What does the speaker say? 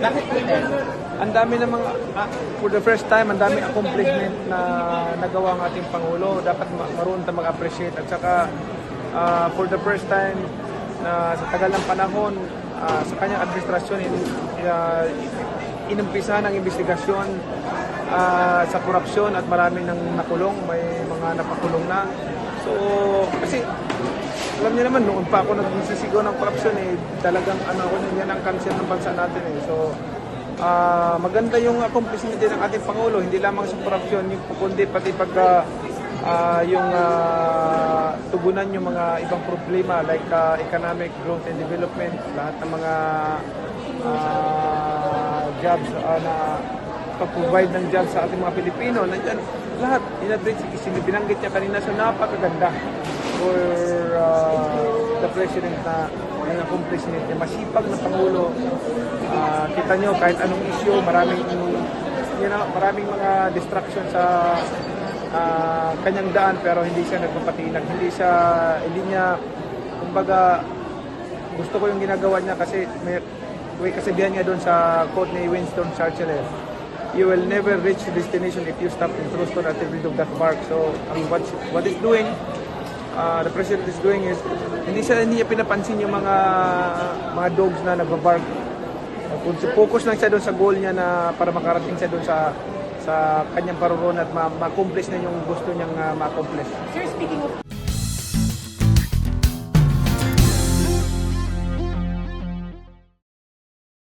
Bakit po 10? Ang dami ng mga, for the first time, ang dami accomplishment na nagawa ng ating Pangulo. Dapat marunong tayo mag-appreciate. At saka, for the first time, na sa tagal ng panahon, sa kanyang administrasyon, inumpisa ng investigasyon sa korupsyon at marami nang nakulong. May mga napakulong na. So, kasi, alam niyo naman, noon pa ako nagsisigaw ng korupsyon, talagang yan ang cancer ng bansa natin. So, maganda yung accomplishment din ng ating Pangulo, hindi lamang sa korupsyon, kundi pati pagka yung tugunan yung mga ibang problema like economic growth and development, lahat ng mga jobs na pag-provide ng jobs sa ating mga Pilipino, nandiyan lahat, binanggit niya kanina, so napakaganda for the President na ang accomplishment niya. Masipag na Pangulo. Kita nyo, kahit anong issue, maraming mga distraction sa kanyang daan, pero hindi siya nagpapatinag. Hindi niya, kumbaga, gusto ko yung ginagawa niya kasi may kasabihan niya doon sa quote ni Winston Churchill, "You will never reach the destination if you stop in Truston at the field of that park." So, what he's doing, the President is doing is, hindi niya pinapansin yung mga dogs na nagbabark. Focus lang siya doon sa goal niya na para makarating siya doon sa kanyang parurun at ma-accomplish na yung gusto niyang ma-accomplish. Sir, speaking of